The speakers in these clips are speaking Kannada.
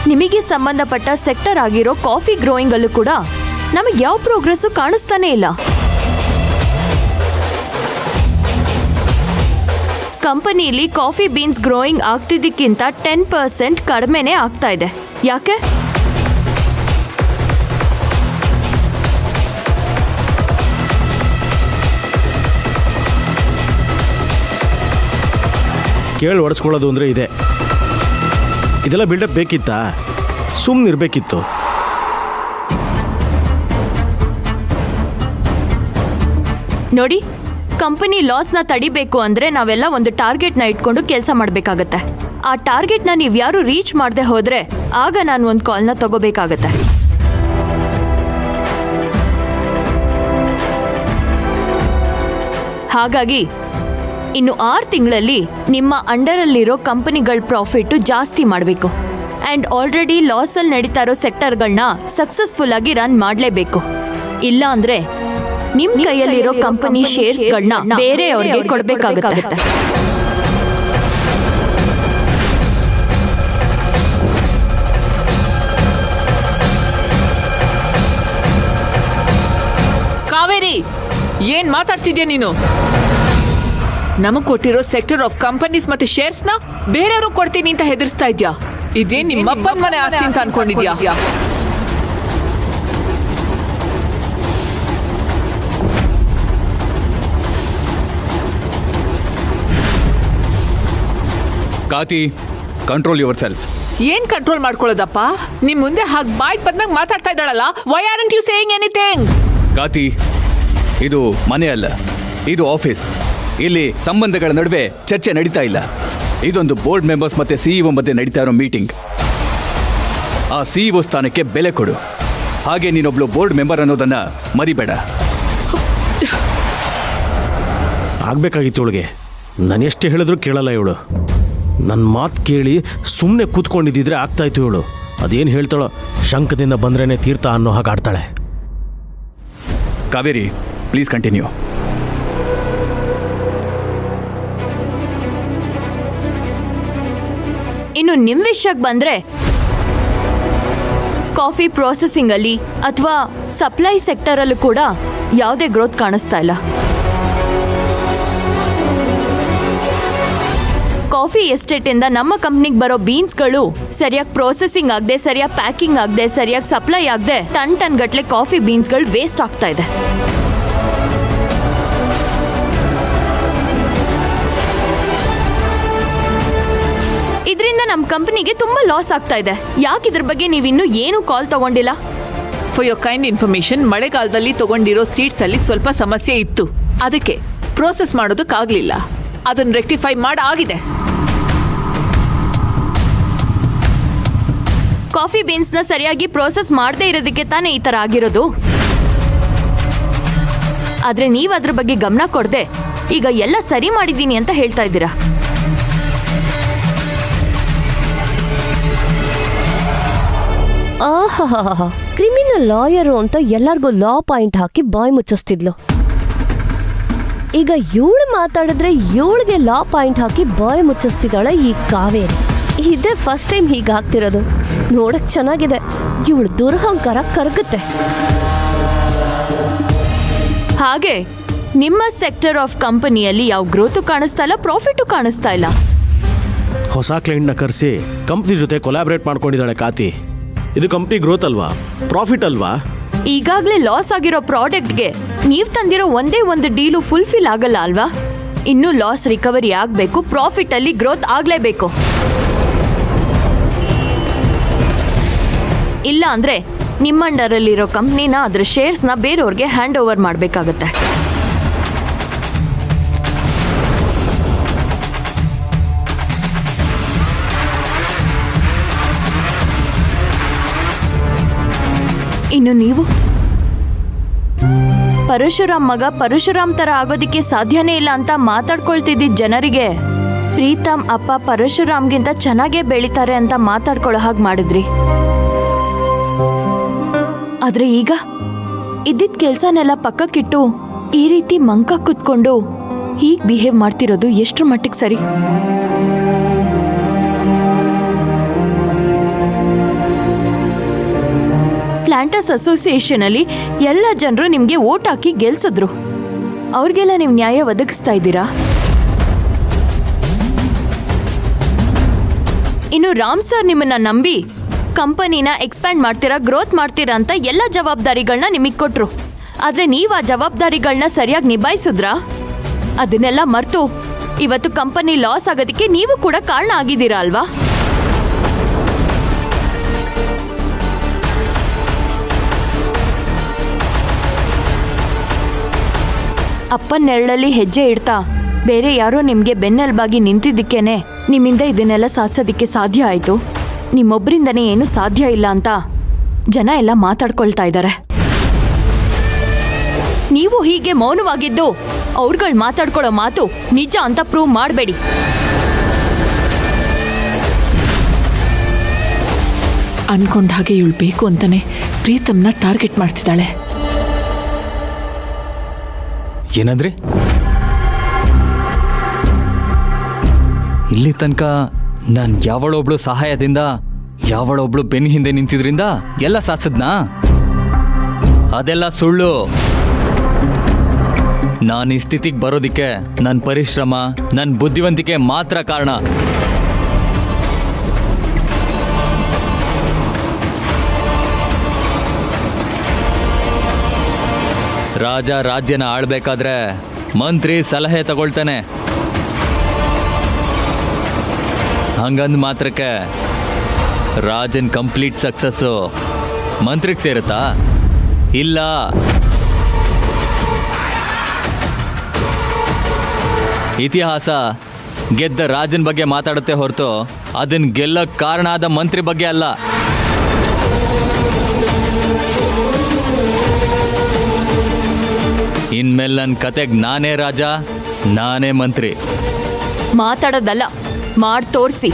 ನಿಮಗೆ ಸಂಬಂಧಪಟ್ಟ ಸೆಕ್ಟರ್ ಆಗಿರೋ ಕಾಫಿ ಗ್ರೋಯಿಂಗ್ ಅಲ್ಲೂ ಕೂಡ ನಮಗೆ ಯಾವ ಪ್ರೋಗ್ರೆಸ್ ಕಾಣಿಸ್ತಾನೆ ಇಲ್ಲ. ಕಂಪನಿಯಲ್ಲಿ ಕಾಫಿ ಬೀನ್ಸ್ ಗ್ರೋಯಿಂಗ್ ಆಗ್ತಿದ್ದಕ್ಕಿಂತ 10% ಕಡಿಮೆನೇ ಆಗ್ತಾ ಇದೆ. ಯಾಕೆ? ಕೇಳಿ ಹೊಡೆಸ್ಕೊಳ್ಳೋದು ಅಂದರೆ ಇದೆ. ಇದೆಲ್ಲ ಬಿಲ್ಡಪ್ ಬೇಕಿತ್ತಾ? ಸುಮ್ಮನಿರ್ಬೇಕಿತ್ತು. ನೋಡಿ, ಕಂಪನಿ ಲಾಸ್ನ ತಡಿಬೇಕು ಅಂದ್ರೆ ನಾವೆಲ್ಲ ಒಂದು ಟಾರ್ಗೆಟ್ನ ಇಟ್ಕೊಂಡು ಕೆಲಸ ಮಾಡಬೇಕಾಗತ್ತೆ. ಆ ಟಾರ್ಗೆಟ್ನ ನೀವು ಯಾರು ರೀಚ್ ಮಾಡದೆ ಹೋದ್ರೆ ಆಗ ನಾನು ಒಂದು ಕಾಲ್ನ ತಗೋಬೇಕಾಗತ್ತೆ. ಹಾಗಾಗಿ ಇನ್ನು 6 ತಿಂಗಳಲ್ಲಿ ನಿಮ್ಮ ಅಂಡರಲ್ಲಿರೋ ಕಂಪನಿಗಳ ಪ್ರಾಫಿಟ್ ಜಾಸ್ತಿ ಮಾಡಬೇಕು. ಆ್ಯಂಡ್ ಆಲ್ರೆಡಿ ಲಾಸಲ್ಲಿ ನಡೀತಾ ಇರೋ ಸೆಕ್ಟರ್ಗಳನ್ನ ಸಕ್ಸಸ್ಫುಲ್ ಆಗಿ ರನ್ ಮಾಡಲೇಬೇಕು. ಇಲ್ಲ ಅಂದ್ರೆ ನಿಮ್ ಕೈಯಲ್ಲಿರೋ ಕಂಪನಿ ಶೇರ್ಸ್ಗಳನ್ನ ಬೇರೆಯವ್ರಿಗೆ ಕೊಡಬೇಕಾಗುತ್ತೆ. ಕಾವೇರಿ, ಏನ್ ಮಾತಾಡ್ತಿದ್ಯಾ ನೀನು? ನಮಗ್ ಕೊಟ್ಟಿರೋ ಸೆಕ್ಟರ್ ಆಫ್ ಕಂಪನೀಸ್ ಮತ್ತೆ ಶೇರ್ಸ್ ನ ಬೇರೆಯವ್ರು ಕೊಡ್ತೀನಿ ಅಂತ ಹೆದರ್ಸ್ತಾ ಇದ್ಯಾ? ಇದೇ ನಿಮ್ಮಪ್ಪನ ಮನೆ ಆಸ್ತಿ ಅಂತ ಅನ್ಕೊಂಡಿದ್ಯಾ? Kathi, control yourself. ಏನ್ ಕಂಟ್ರೋಲ್ ಮಾಡ್ಕೊಳ್ಳೋದಪ್ಪ? ನಿಮ್ ಮುಂದೆ ಹಾಗೆ ಬಾಯ್ಗೆ ಬಂದಾಗ ಮಾತಾಡ್ತಾ ಇದ್ದಾಳಲ್ಲ. Why aren't you saying anything? Kathi, ಇದು ಮನೆ ಅಲ್ಲ, ಇದು ಆಫೀಸ್. ಇಲ್ಲಿ ಸಂಬಂಧಗಳ ನಡುವೆ ಚರ್ಚೆ ನಡೀತಾ ಇಲ್ಲ. ಇದೊಂದು ಬೋರ್ಡ್ ಮೆಂಬರ್ಸ್ ಮತ್ತೆ ಸಿಇಒ ಮಧ್ಯೆ ನಡೀತಾ ಇರೋ ಮೀಟಿಂಗ್. ಆ ಸಿಇಒ ಸ್ಥಾನಕ್ಕೆ ಬೆಲೆ ಕೊಡು. ಹಾಗೆ ನೀನೊಬ್ಳು ಬೋರ್ಡ್ ಮೆಂಬರ್ ಅನ್ನೋದನ್ನ ಮರಿಬೇಡ. ಆಗಬೇಕಾಗಿತ್ತು ಇವಳಿಗೆ. ನಾನು ಎಷ್ಟು ಹೇಳಿದ್ರು ಕೇಳಲ್ಲ ಇವಳು. ನನ್ನ ಮಾತು ಕೇಳಿ ಸುಮ್ಮನೆ ಕೂತ್ಕೊಂಡಿದ್ದಿದ್ರೆ ಆಗ್ತಾಯಿತ್ತು ಇವಳು. ಅದೇನು ಹೇಳ್ತಾಳೋ, ಶಂಕದಿಂದ ಬಂದ್ರೇ ತೀರ್ಥ ಅನ್ನೋ ಹಾಗೆ ಆಡ್ತಾಳೆ. Kaveri, please continue. ಇನ್ನು ನಿಮ್ ವಿಷಯಕ್ಕೆ ಬಂದ್ರೆ, ಕಾಫಿ ಪ್ರೊಸೆಸಿಂಗ್ ಅಲ್ಲಿ ಅಥವಾ ಸಪ್ಲೈ ಸೆಕ್ಟರ್ ಅಲ್ಲೂ ಕೂಡ ಯಾವುದೇ ಗ್ರೋತ್ ಕಾಣಿಸ್ತಾ ಇಲ್ಲ. ಕಾಫಿ ಎಸ್ಟೇಟ್ ಇಂದ ನಮ್ಮ ಕಂಪ್ನಿಗೆ ಬರೋ ಬೀನ್ಸ್ಗಳು ಸರಿಯಾಗಿ ಪ್ರೊಸೆಸಿಂಗ್ ಆಗದೆ, ಸರಿಯಾಗಿ ಪ್ಯಾಕಿಂಗ್ ಆಗದೆ, ಸರಿಯಾಗಿ ಸಪ್ಲೈ ಆಗದೆ ಟನ್ ಗಟ್ಟಲೆ ಕಾಫಿ ಬೀನ್ಸ್ಗಳು ವೇಸ್ಟ್ ಆಗ್ತಾ ಇದೆ. ಇದರಿಂದ ನಮ್ಮ ಕಂಪನಿಗೆ ತುಂಬಾ ಲಾಸ್ ಆಗ್ತಾ ಇದೆ. ಯಾಕೆ ಇದ್ರ ಬಗ್ಗೆ ನೀವಿನ್ನೂ ಏನು ಕಾಲ್ ತಗೊಂಡಿಲ್ಲ? ಫಾರ್ ಯೋರ್ ಕೈಂಡ್ ಇನ್ಫಾರ್ಮೇಶನ್, ಮಳೆಗಾಲದಲ್ಲಿ ತಗೊಂಡಿರೋ ಸೀಡ್ಸ್ ಅಲ್ಲಿ ಸ್ವಲ್ಪ ಸಮಸ್ಯೆ ಇತ್ತು. ಅದಕ್ಕೆ ಪ್ರೋಸೆಸ್ ಮಾಡೋದಕ್ಕಾಗ್ಲಿಲ್ಲ. ಅದನ್ನ ರೆಕ್ಟಿಫೈ ಮಾಡಾಗಿದೆ. ಕಾಫಿ ಬೀನ್ಸ್ನ ಸರಿಯಾಗಿ ಪ್ರೋಸೆಸ್ ಮಾಡದೇ ಇರೋದಕ್ಕೆ ತಾನೇ ಈ ತರ ಆಗಿರೋದು. ಆದ್ರೆ ನೀವು ಅದ್ರ ಬಗ್ಗೆ ಗಮನ ಕೊಡದೆ ಈಗ ಎಲ್ಲ ಸರಿ ಮಾಡಿದ್ದೀನಿ ಅಂತ ಹೇಳ್ತಾ ಇದ್ದೀರಾ. ಆಹಾ, ಕ್ರಿಮಿನಲ್ ಲಾಯರು ಅಂತ ಎಲ್ಲರಿಗೂ ಲಾ ಪಾಯಿಂಟ್ ಹಾಕಿ ಬಾಯ್ ಮುಚ್ಚಿಸ್ತಿದ್ಲು. ಈಗ ಇವಳು ಮಾತಾಡಿದ್ರೆ ಇವಳಿಗೆ ಲಾ ಪಾಯಿಂಟ್ ಹಾಕಿ ಬಾಯ್ ಮುಚ್ಚಿಸ್ತಿದ್ದಾಳೆ ಈ ಕಾವೇರಿ. ಇದೇ ಫಸ್ಟ್ ಟೈಮ್ ಹೀಗಾಗ್ತಿರೋದು. ನೋಡಕ್ ಚೆನ್ನಾಗಿದೆ. ಇವಳು ದುರಹಂಕಾರ ಕರಗುತ್ತೆ. ಹಾಗೆ ನಿಮ್ಮ ಸೆಕ್ಟರ್ ಆಫ್ ಕಂಪನಿಯಲ್ಲಿ ಯಾವ ಗ್ರೋತು ಕಾಣಿಸ್ತಾ ಇಲ್ಲ, ಪ್ರಾಫಿಟು ಕಾಣಿಸ್ತಾ ಇಲ್ಲ. ಹೊಸ ಕ್ಲೈಂಟ್ನ ಕರೆಸಿ ಕಂಪ್ನಿ ಜೊತೆ ಕೊಲಾಬ್ರೇಟ್ ಮಾಡ್ಕೊಂಡಿದ್ದಾಳೆ ಕಾತಿ. ಇದು ಕಂಪ್ನಿ ಗ್ರೋತ್ ಅಲ್ವಾ, ಪ್ರಾಫಿಟ್ ಅಲ್ವಾ? ಈಗಾಗಲೇ ಲಾಸ್ ಆಗಿರೋ ಪ್ರಾಡಕ್ಟ್ಗೆ ನೀವು ತಂದಿರೋ ಒಂದೇ ಒಂದು ಡೀಲು ಫುಲ್ಫಿಲ್ ಆಗಲ್ಲ ಅಲ್ವಾ? ಇನ್ನೂ ಲಾಸ್ ರಿಕವರಿ ಆಗಬೇಕು, ಪ್ರಾಫಿಟ್ ಅಲ್ಲಿ ಗ್ರೋತ್ ಆಗಲೇಬೇಕು. ಇಲ್ಲ ಅಂದ್ರೆ ನಿಮ್ಮ ಅಂಡರಲ್ಲಿರೋ ಕಂಪ್ನಿನ ಅದ್ರ ಶೇರ್ಸ್ನ ಬೇರೆಯವ್ರಿಗೆ ಹ್ಯಾಂಡ್ ಓವರ್ ಮಾಡಬೇಕಾಗತ್ತೆ. ಇನ್ನು ನೀವು ಪರಶುರಾಮ್ ಮಗ ಪರಶುರಾಮ್ ತರ ಆಗೋದಿಕ್ಕೆ ಸಾಧ್ಯನೇ ಇಲ್ಲ ಅಂತ ಮಾತಾಡ್ಕೊಳ್ತಿದ್ದ ಜನರಿಗೆ ಪ್ರೀತಮ್ ಅಪ್ಪ ಪರಶುರಾಮ್ಗಿಂತ ಚೆನ್ನಾಗೇ ಬೆಳಿತಾರೆ ಅಂತ ಮಾತಾಡ್ಕೊಳ್ಳೋ ಹಾಗೆ ಮಾಡಿದ್ರಿ. ಆದ್ರೆ ಈಗ ಇದ್ದಿದ್ದ ಕೆಲ್ಸನೆಲ್ಲ ಪಕ್ಕಕ್ಕಿಟ್ಟು ಈ ರೀತಿ ಮಂಕ ಕುತ್ಕೊಂಡು ಹೀಗೆ ಬಿಹೇವ್ ಮಾಡ್ತಿರೋದು ಎಷ್ಟ್ರ ಮಟ್ಟಿಗೆ ಸರಿ? ಡಾಕ್ಟರ್ಸ್ ಅಸೋಸಿಯೇಷನ್ ಅಲ್ಲಿ ಎಲ್ಲ ಜನರು ನಿಮ್ಗೆ ವೋಟ್ ಹಾಕಿ ಗೆಲ್ಸಿದ್ರು. ಅವ್ರಿಗೆಲ್ಲ ನೀವು ನ್ಯಾಯ ಒದಗಿಸ್ತಾ ಇದ್ದೀರಾ? ಇನ್ನು ರಾಮ್ ಸರ್ ನಿಮ್ಮನ್ನ ನಂಬಿ ಕಂಪನಿನ ಎಕ್ಸ್ಪ್ಯಾಂಡ್ ಮಾಡ್ತೀರಾ, ಗ್ರೋತ್ ಮಾಡ್ತೀರಾ ಅಂತ ಎಲ್ಲ ಜವಾಬ್ದಾರಿಗಳನ್ನ ನಿಮಗೆ ಕೊಟ್ರು. ಆದ್ರೆ ನೀವು ಆ ಜವಾಬ್ದಾರಿಗಳನ್ನ ಸರಿಯಾಗಿ ನಿಭಾಯಿಸಿದ್ರಾ? ಅದನ್ನೆಲ್ಲ ಮರ್ತು ಇವತ್ತು ಕಂಪನಿ ಲಾಸ್ ಆಗೋದಕ್ಕೆ ನೀವು ಕೂಡ ಕಾರಣ ಆಗಿದ್ದೀರಾ ಅಲ್ವಾ? ಅಪ್ಪನ ನೆರಳಲ್ಲಿ ಹೆಜ್ಜೆ ಇಡ್ತಾ ಬೇರೆ ಯಾರೋ ನಿಮಗೆ ಬೆನ್ನೆಲುಬಾಗಿ ನಿಂತಿದ್ದಕ್ಕೇನೆ ನಿಮ್ಮಿಂದ ಇದನ್ನೆಲ್ಲ ಸಾಧಿಸೋದಕ್ಕೆ ಸಾಧ್ಯ ಆಯಿತು. ನಿಮ್ಮೊಬ್ಬರಿಂದನೇ ಏನೂ ಸಾಧ್ಯ ಇಲ್ಲ ಅಂತ ಜನ ಎಲ್ಲ ಮಾತಾಡ್ಕೊಳ್ತಾ ಇದ್ದಾರೆ. ನೀವು ಹೀಗೆ ಮೌನವಾಗಿದ್ದು ಅವ್ರುಗಳು ಮಾತಾಡ್ಕೊಳ್ಳೋ ಮಾತು ನಿಜ ಅಂತ ಪ್ರೂವ್ ಮಾಡಬೇಡಿ. ಅನ್ಕೊಂಡ ಹಾಗೆ ಇವಳು ಬೇಕು ಅಂತಾನೆ ಪ್ರೀತಮ್ನ ಟಾರ್ಗೆಟ್ ಮಾಡ್ತಿದ್ದಾಳೆ. ಏನಂದ್ರೆ ಇಲ್ಲಿ ತನಕ ನಾನು ಯಾವಳೊಬ್ಳು ಸಹಾಯದಿಂದ ಯಾವಳೊಬ್ಳು ಬೆನ್ನ ಹಿಂದೆ ನಿಂತಿದ್ರಿಂದ ಎಲ್ಲ ಸಾಧಿಸಿದ್ನಾ? ಅದೆಲ್ಲ ಸುಳ್ಳು. ನಾನು ಈ ಸ್ಥಿತಿಗೆ ಬರೋದಿಕ್ಕೆ ನನ್ನ ಪರಿಶ್ರಮ, ನನ್ನ ಬುದ್ಧಿವಂತಿಕೆ ಮಾತ್ರ ಕಾರಣ. ರಾಜ ರಾಜ್ಯನ ಆಳ್ಬೇಕಾದ್ರೆ ಮಂತ್ರಿ ಸಲಹೆ ತಗೊಳ್ತಾನೆ. ಹಂಗಂದ್ ಮಾತ್ರಕ್ಕೆ ರಾಜನ್ ಕಂಪ್ಲೀಟ್ ಸಕ್ಸಸ್ಸು ಮಂತ್ರಿಗೆ ಸೇರುತ್ತಾ? ಇಲ್ಲ. ಇತಿಹಾಸ ಗೆದ್ದ ರಾಜನ್ ಬಗ್ಗೆ ಮಾತಾಡುತ್ತೆ ಹೊರತು ಅದನ್ನ ಗೆಲ್ಲಕ್ಕೆ ಕಾರಣ ಆದ ಮಂತ್ರಿ ಬಗ್ಗೆ ಅಲ್ಲ. ಇನ್ಮೇಲೆ ನನ್ನ ಕತೆಗೆ ನಾನೇ ರಾಜ, ನಾನೇ ಮಂತ್ರಿ. ಮಾತಾಡೋದಲ್ಲ, ಮಾಡಿ ತೋರಿಸಿ.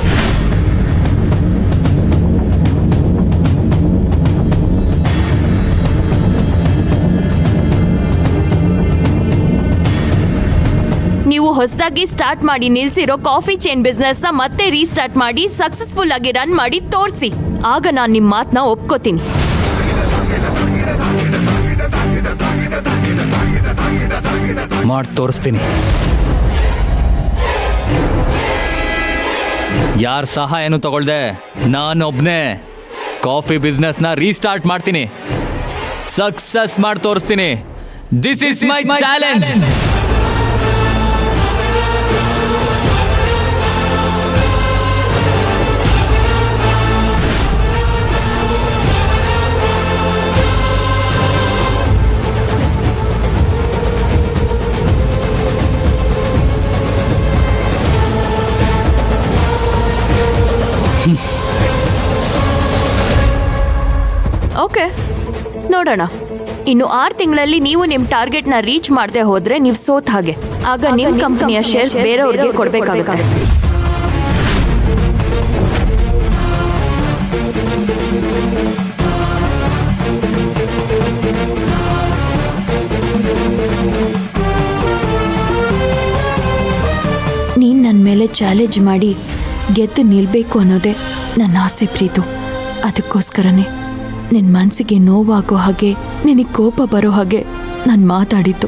ನೀವು ಹೊಸದಾಗಿ ಸ್ಟಾರ್ಟ್ ಮಾಡಿ ನಿಲ್ಸಿರೋ ಕಾಫಿ ಚೈನ್ ಬಿಸ್ನೆಸ್ನ ಮತ್ತೆ ರೀಸ್ಟಾರ್ಟ್ ಮಾಡಿ ಸಕ್ಸಸ್ಫುಲ್ ಆಗಿ ರನ್ ಮಾಡಿ ತೋರಿಸಿ. ಆಗ ನಾನು ನಿಮ್ಮ ಮಾತನ್ನ ಒಪ್ಕೋತೀನಿ. ಮಾಡಿ ತೋರಿಸ್ತೀನಿ. ಯಾರ ಸಹಾಯನೂ ತಗೊಳ್ದೆ ನಾನೊಬ್ನೇ ಕಾಫಿ ಬಿಸ್ನೆಸ್ನ ರೀಸ್ಟಾರ್ಟ್ ಮಾಡ್ತೀನಿ. ಸಕ್ಸಸ್ ಮಾಡಿ ತೋರಿಸ್ತೀನಿ. This is my challenge. Okay, ನೋಡೋಣ. ಇನ್ನು 6 ತಿಂಗಳಲ್ಲಿ ನೀವು ನಿಮ್ಮ ಟಾರ್ಗೆಟ್ನ ರೀಚ್ ಮಾಡದೆ ಹೋದ್ರೆ ನೀವು ಸೋತ್ ಹಾಗೆ. ಆಗ ನಿಮ್ಮ ಕಂಪನಿಯ ಶೇರ್ಸ್ ಬೇರೆಯವ್ರಿಗೆ ಕೊಡಬೇಕಾಗುತ್ತೆ. ನೀನು ನನ್ನ ಮೇಲೆ ಚಾಲೆಂಜ್ ಮಾಡಿ ಗೆದ್ದು ನಿಲ್ಬೇಕು ಅನ್ನೋದೇ ನನ್ನ ಆಸೆ ಪ್ರೀತು. ಅದಕ್ಕೋಸ್ಕರನೇ ನಿನ್ನ ಮನಸ್ಸಿಗೆ ನೋವಾಗೋ ಹಾಗೆ, ನಿನಗೆ ಕೋಪ ಬರೋ ಹಾಗೆ ನಾನು ಮಾತಾಡಿದ್ದು.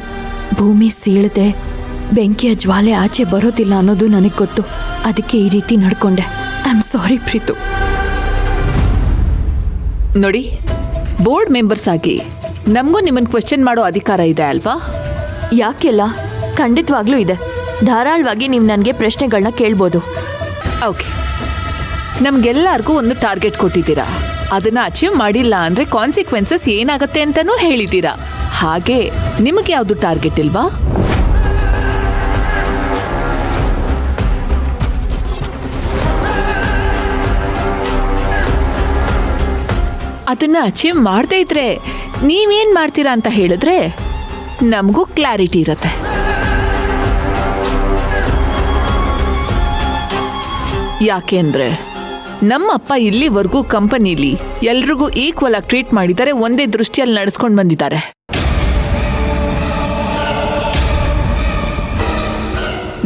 ಭೂಮಿ ಸೀಳದೆ ಬೆಂಕಿಯ ಜ್ವಾಲೆ ಆಚೆ ಬರೋದಿಲ್ಲ ಅನ್ನೋದು ನನಗೆ ಗೊತ್ತು. ಅದಕ್ಕೆ ಈ ರೀತಿ ನಡ್ಕೊಂಡೆ. I am sorry Preethu. ನೋಡಿ, ಬೋರ್ಡ್ ಮೆಂಬರ್ಸ್ ಆಗಿ ನಮಗೂ ನಿಮ್ಮನ್ನು ಕ್ವೆಶ್ಚನ್ ಮಾಡೋ ಅಧಿಕಾರ ಇದೆ ಅಲ್ವಾ? ಯಾಕೆಲ್ಲ? ಖಂಡಿತವಾಗ್ಲೂ ಇದೆ. ಧಾರಾಳವಾಗಿ ನೀವು ನನಗೆ ಪ್ರಶ್ನೆಗಳನ್ನ ಕೇಳ್ಬೋದು. ಓಕೆ, ನಮ್ಗೆಲ್ಲರಿಗೂ ಒಂದು ಟಾರ್ಗೆಟ್ ಕೊಟ್ಟಿದ್ದೀರಾ. ಅದನ್ನ ಅಚೀವ್ ಮಾಡಿಲ್ಲ ಅಂದ್ರೆ ಕಾನ್ಸಿಕ್ವೆನ್ಸಸ್ ಏನಾಗತ್ತೆ ಅಂತಾನೂ ಹೇಳಿದ್ದೀರಾ. ಹಾಗೆ ನಿಮಗೆ ಯಾವುದು ಟಾರ್ಗೆಟ್ ಇಲ್ವಾ? ಅದನ್ನ ಅಚೀವ್ ಮಾಡದೇ ಇದ್ರೆ ನೀವೇನ್ ಮಾಡ್ತೀರಾ ಅಂತ ಹೇಳಿದ್ರೆ ನಮಗೂ ಕ್ಲಾರಿಟಿ ಇರತ್ತೆ. ಯಾಕೆಂದ್ರೆ ನಮ್ಮಪ್ಪ ಇಲ್ಲಿವರೆಗೂ ಕಂಪನಿಲಿ ಎಲ್ರಿಗೂ ಈಕ್ವಲ್ ಆಗಿ ಟ್ರೀಟ್ ಮಾಡಿದ್ದಾರೆ, ಒಂದೇ ದೃಷ್ಟಿಯಲ್ಲಿ ನಡೆಸ್ಕೊಂಡು ಬಂದಿದ್ದಾರೆ.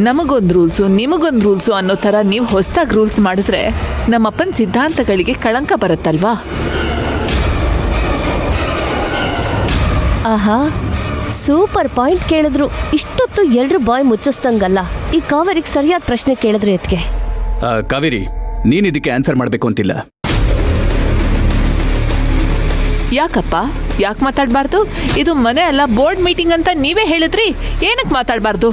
ನಮಗೊಂದು ರೂಲ್ಸು ನಿಮಗೊಂದು ರೂಲ್ಸು ಅನ್ನೋ ಥರ ನೀವು ಹೊಸದಾಗಿ ರೂಲ್ಸ್ ಮಾಡಿದ್ರೆ ನಮ್ಮಪ್ಪನ ಸಿದ್ಧಾಂತಗಳಿಗೆ ಕಳಂಕ ಬರುತ್ತಲ್ವಾ? ಆಹಾ ಸೂಪರ್ ಪಾಯಿಂಟ್ ಕೇಳಿದ್ರು. ಇಷ್ಟೊತ್ತು ಎಲ್ರು ಬಾಯ್ ಮುಚ್ಚಿಸ್ದಂಗಲ್ಲ. ಈ ಕಾವೇರಿಗೆ ಸರಿಯಾದ ಪ್ರಶ್ನೆ ಕೇಳಿದ್ರೆ ಎತ್ಗೆ. ಕಾವೇರಿ, ನೀನ್ ಇದಕ್ಕೆ ಆನ್ಸರ್ ಮಾಡಬೇಕು ಅಂತಿಲ್ಲ. ಯಾಕಪ್ಪ ಯಾಕೆ ಮಾತಾಡಬಾರ್ದು? ಇದು ಮನೆ ಅಲ್ಲ ಬೋರ್ಡ್ ಮೀಟಿಂಗ್ ಅಂತ ನೀವೇ ಹೇಳಿದ್ರಿ, ಏನಕ್ಕೆ ಮಾತಾಡಬಾರ್ದು?